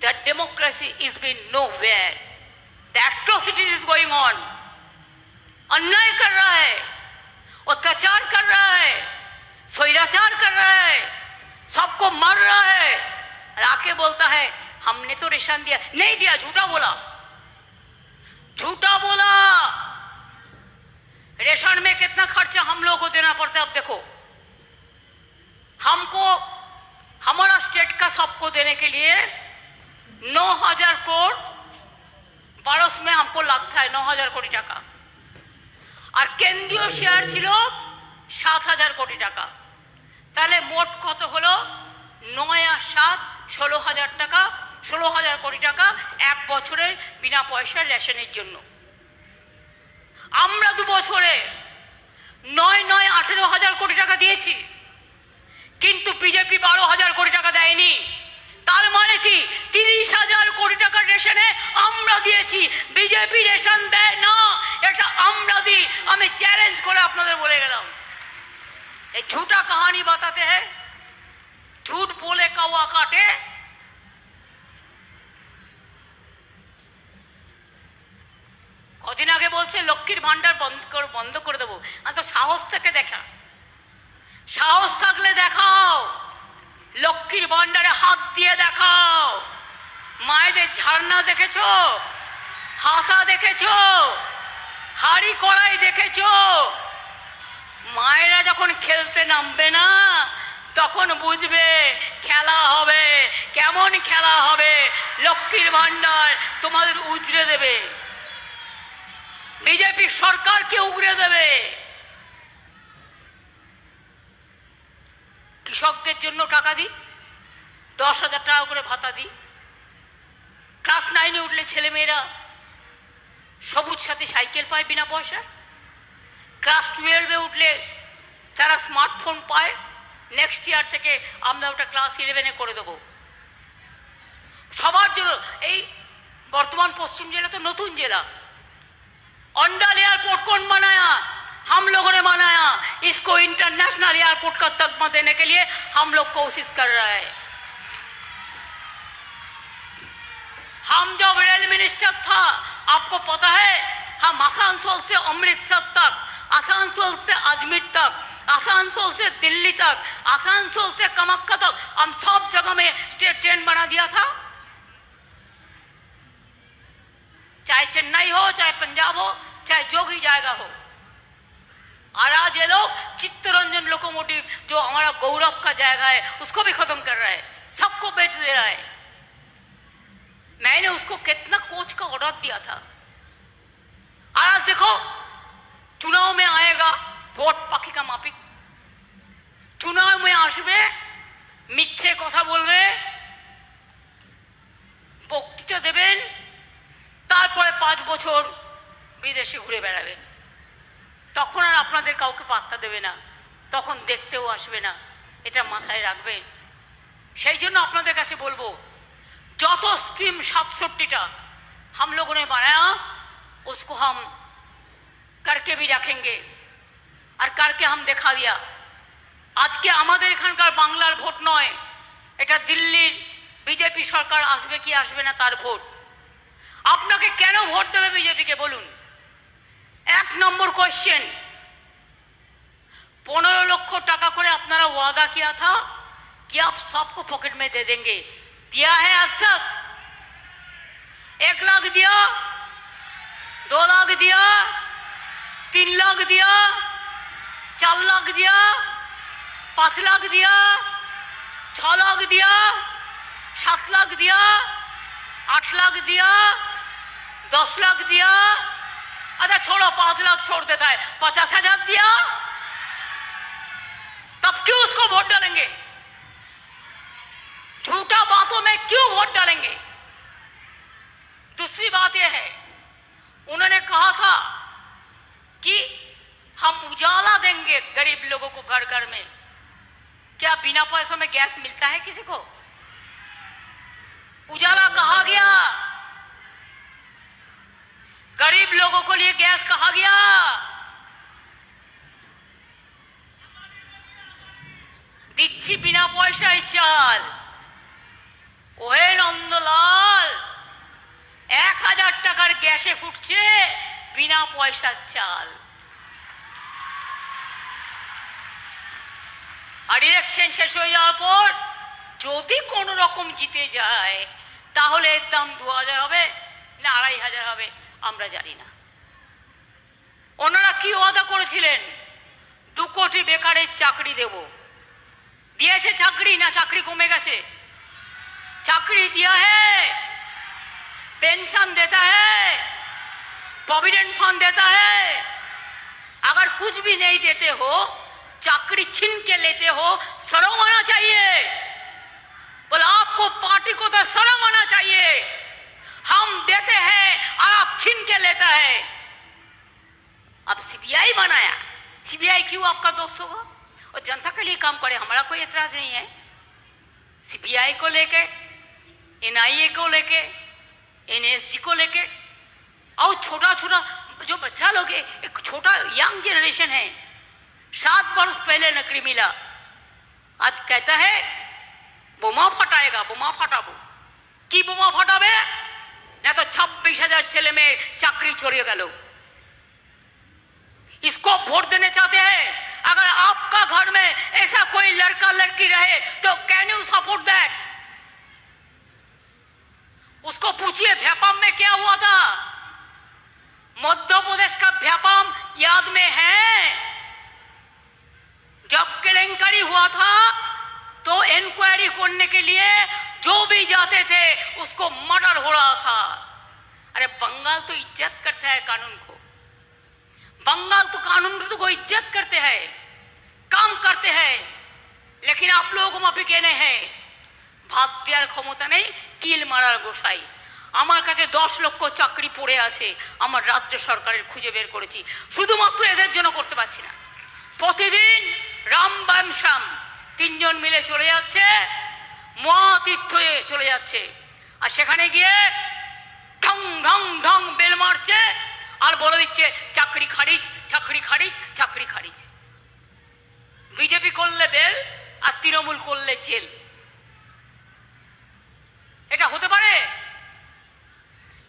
that democracy is been nowhere. The atrocities is going on. अन्याय कर रहा है, अत्याचार कर रहा है, स्वैराचार कर रहा है, सबको मार रहा है। आके बोलता है हमने तो रेशन दिया, नहीं दिया, झूठा बोला, झूठा बोला। रेशन में कितना खर्चा हम लोगों को देना पड़ता है। अब देखो, हमको हमारा स्टेट का सबको देने के लिए 9,000 करोड़ बरस में हमको लगता है, 9,000 कोटी टाका। और केंद्रीय शेयर छिलो 7,000 कोटी टाका। তাহলে মোট কত হলো? 9 আর 7 16,000 টাকা, 16,000 কোটি টাকা এক বছরের বিনা পয়সার রেশনের জন্য। আমরা 2 বছরে 9 18,000 কোটি টাকা দিয়েছি, কিন্তু বিজেপি 12,000 কোটি টাকা দেয়নি। তার মানে কি 30,000 কোটি টাকার রেশনে আমরা দিয়েছি, বিজেপি রেশন দেয় না। এটা আমরা দিই। আমি চ্যালেঞ্জ করে আপনাদের বলে গেলাম, ये झूठा कहानी बताते हैं, झूठ बोले कौवा काटे। কদিন আগে বলছে লক্ষ্মীর ভান্ডার বন্ধ করে দেবো। আর তো সাহস থেকে দেখা, সাহস থাকলে দেখাও, লক্ষ্মীর ভান্ডারে হাত দিয়ে দেখাও। মায়েদের ঝাড়না দেখেছো, হাসা দেখেছো, হাড়ি কড়াই দেখেছো। মায়েরা যখন খেলতে নামবে না তখন বুঝবে খেলা হবে। কেমন খেলা হবে? লক্ষ্মীর ভান্ডার তোমাদের উজড়ে দেবে, বিজেপি সরকারকে উগড়ে দেবে। কৃষকদের জন্য টাকা দিই, 10,000 টাকা করে ভাতা দিই। ক্লাস 9-এ উঠলে ছেলেমেয়েরা সবুজ সাথী সাইকেল পায় বিনা পয়সা। ক্লাস 12-এ উঠলে তারা স্মার্টফোন পায়। নেক্সট ইয়ার থেকে আমরা ওটা ক্লাস 11-এ করে দেবো। সবার জন্য। এই বর্তমান পশ্চিম জেলা তো নতুন জেলা। अंडर एयरपोर्ट कौन बनाया? हम लोगों ने बनाया। इसको इंटरनेशनल एयरपोर्ट का तगमा देने के लिए हम लोग कोशिश कर रहे हैं। हम जब रेल मिनिस्टर था, आपको पता है, हम आसानसोल से अमृतसर तक, आसानसोल से अजमेर तक, आसानसोल से दिल्ली तक, आसानसोल से कामाख्या तक, हम सब जगह में स्टेट ट्रेन बना दिया था। चाहे चेन्नई हो, चाहे पंजाब हो, चाहे जो भी जाएगा हो। और आज ये लोग चित्तरंजन लोकोमोटिव जो हमारा गौरव का जाएगा है उसको भी खत्म कर रहा है, सबको बेच दे रहा है। मैंने उसको कितना कोच का ऑर्डर दिया था। आज देखो, चुनाव में आएगा ভোট পাখি का मापिक। चुनाव में আসবে, মিথ্যে কথা বলবে, বক্তৃতা দেবেন, তারপরে 5 বছর বিদেশে ঘুরে বেড়াবেন। তখন আর আপনাদের কাউকে পাত্তা দেবে না, তখন দেখতেও আসবে না। এটা মাথায় রাখবেন। সেই জন্য আপনাদের কাছে বলবো, যত স্কিম 67টা हम लोगों ने बनाया उसको हम करके भी रखेंगे और करके हम दिखा दिया। আজকে আমাদের এখানকার বাংলার ভোট নয়, এটা দিল্লির বিজেপি সরকার আসবে কি আসবে না তার ভোট। আপনাকে কেন ভোট দেবে बीजेपी के বলুন? 1 নম্বর क्वेश्चन, 15 লক্ষ টাকা করে আপনারা वादा किया था कि आप सबको पॉकेट में दे देंगे। दिया है आज तक? 1 लाख दिया, 2 लाख दिया, 3 लाख दिया, 4 लाख दिया, 5 लाख दिया, 6 लाख दिया, 7 लाख दिया, 8 लाख दिया, 10 लाख दिया। अच्छा छोड़ो, 5 लाख छोड़ देता है, 50,000 दिया। तब क्यों उसको वोट डालेंगे? झूठा बातों में क्यों वोट डालेंगे? दूसरी बात यह है, उन्होंने कहा था कि हम उजाला देंगे गरीब लोगों को घर घर में। क्या बिना पैसों में गैस मिलता है किसी को? उजाला कहा गया, गरीब लोगों को लिए गैस कहा गया। দিচ্ছি বিনা পয়সায় চাল। ওহে নন্দলাল, ছুটছে বিনা পয়সার চাল। আর ইলেকশন শেষ হয়ে যাওয়ার পর যদি কোনো রকম জিতে যায় তাহলে এর দাম 2000 হবে না 2500 হবে আমরা জানি না। ওনারা কি ওয়াদা করেছিলেন? 2 কোটি বেকারের চাকরি দেব। দিয়েছে চাকরি না চাকরি কমে গেছে? चाकरी दिया है, पेंशन देता है, प्रोविडेंट फंड देता है। अगर कुछ भी नहीं देते हो, चाकरी छीन के लेते हो, शर्म आना चाहिए। बोला आपको पार्टी को तो शर्म आना चाहिए। हम देते हैं और आप छीन के लेता है। अब सीबीआई बनाया। सीबीआई क्यों आपका दोस्त होगा? और जनता के लिए काम करे, हमारा कोई एतराज नहीं है। सीबीआई को लेके, एनआईए को लेके, एनएसजी को लेके, और छोटा छोटा जो बच्चा लोग है, एक छोटा यंग जनरेशन है, 7 वर्ष पहले नौकरी मिला, आज कहता है बोमा फटाएगा। बोमा फटाबो की बोमा फटाबे ना तो 26,000 छेले में चाकरी छोड़िए गल। इसको वोट देने चाहते हैं? अगर आपका घर में ऐसा कोई लड़का लड़की रहे तो कैन यू सपोर्ट दैट? उसको पूछिए भ्यापाम में क्या हुआ था। मध्य प्रदेश का भ्यापाम याद में है? जब केलेंकारी हुआ था तो इंक्वायरी करने के लिए जो भी जाते थे उसको मर्डर हो रहा था। अरे बंगाल तो इज्जत करता है कानून को। बंगाल तो कानून को इज्जत करते हैं, काम करते हैं। लेकिन आप लोगों को माफी कहने हैं ভাত দেওয়ার ক্ষমতা নেই, কিল মারার গোসাই। আমার কাছে 10 লক্ষ চাকরি পড়ে আছে, আমার রাজ্য সরকারের খুঁজে বের করেছি, শুধুমাত্র এদের জন্য করতে পারছি না। প্রতিদিন রাম বাম শ্যাম 3 জন মিলে চলে যাচ্ছে, মহাতীর্থে চলে যাচ্ছে, আর সেখানে গিয়ে ঢং ঢং ঢং বেল মারছে আর বলে দিচ্ছে চাকরি খারিজ, চাকরি খারিজ, চাকরি খারিজ। বিজেপি করলে বেল আর তৃণমূল করলে জেল। এটা হতে পারে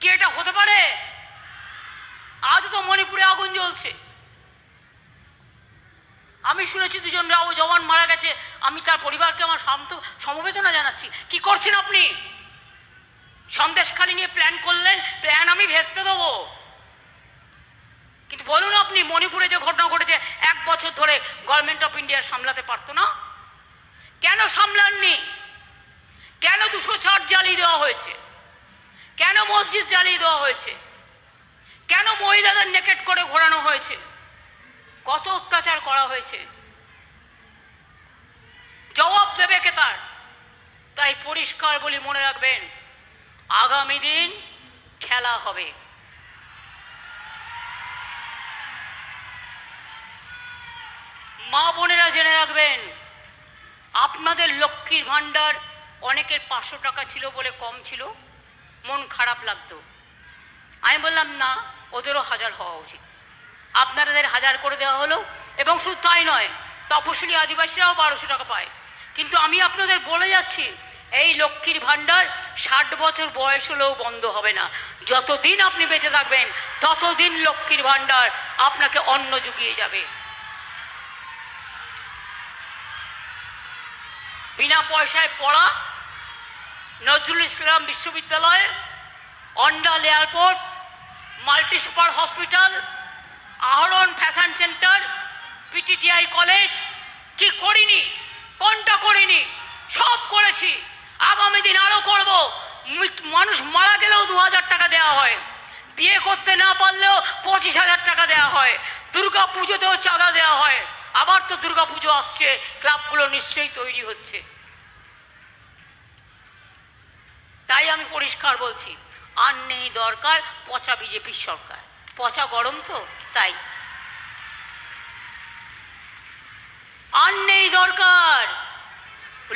কি? এটা হতে পারে? আজ তো মণিপুরে আগুন জ্বলছে। আমি শুনেছি 2 জন জওয়ান মারা গেছে। আমি তার পরিবারকে আমার সমবেদনা জানাচ্ছি। কি করছেন আপনি? সন্দেশখালী নিয়ে প্ল্যান করলেন, প্ল্যান আমি ভেস্তে দেবো। কিন্তু বলুন আপনি মণিপুরে যে ঘটনা ঘটেছে 1 বছর ধরে গভর্নমেন্ট অফ ইন্ডিয়া সামলাতে পারতো না? কেন সামলাননি? কেন 204 জ্বালিয়ে দেওয়া হয়েছে? কেন মসজিদ জ্বালিয়ে দেওয়া হয়েছে? কেন মহিলাদের নেকেট করে ঘোরানো হয়েছে? কত অত্যাচার করা হয়েছে? জবাব দেবে কে তার? তাই পরিষ্কার বলি, মনে রাখবেন আগামী দিন খেলা হবে। মা বোনেরা জেনে রাখবেন, আপনাদের লক্ষ্মীর ভান্ডার অনেকের 500 টাকা ছিল বলে কম ছিল, মন খারাপ লাগতো। আমি বললাম না, ওদেরও 1000 হওয়া উচিত। আপনাদের 1000 করে দেওয়া হলো, এবং শুধু তাই নয়, তপশিলি আদিবাসীরাও 1200 টাকা পায়। কিন্তু আমি আপনাদের বলে যাচ্ছি, এই লক্ষ্মীর ভান্ডার 60 বছর বয়স হলেও বন্ধ হবে না। যতদিন আপনি বেঁচে থাকবেন ততদিন লক্ষ্মীর ভান্ডার আপনাকে অন্ন জুগিয়ে যাবে। বিনা পয়সায় পড়া নজরুল ইসলাম বিশ্ববিদ্যালয়, Andal airport, multi super hospital, আহরণ ফ্যাশন সেন্টার, পিটিটিআই কলেজ, কি করিনি? কোনটা করিনি? সব করেছি। আগামী দিন আরো করব। মানুষ মারা গেলেও 2000 টাকা দেওয়া হয়, বিয়ে করতে না পারলেও 25,000 টাকা দেওয়া হয়, দুর্গা পুজোতেও চাঁদা দেওয়া হয়। আবার তো দুর্গা পুজো আসছে, ক্লাবগুলো নিশ্চয়ই তৈরি হচ্ছে। তাই আমি পরিষ্কার বলছি, আর নেই দরকার পচা বিজেপির সরকার। পচা গরম তো, তাই আর নেই দরকার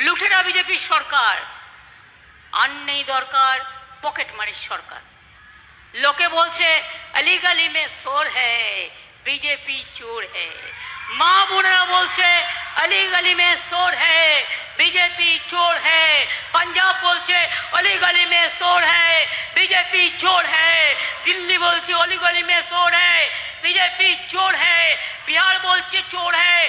লুটেরা বিজেপির সরকার, আর নেই দরকার পকেট মারির সরকার। লোকে বলছে अली गली में शोर है, बीजेपी चोर है। মা বোনেরা বলছে अली गली में शोर है, बीजेपी चोर है। पंजाब बोलছে বলছে অলি গলি মে শোর হ্যায়, বিজেপি চোর হ্যায়। দিল্লি বলছে অলি গলি মে শোর হ্যায়, বিজেপি চোর হ্যায়। বিহার বলছে চোর হ্যায়।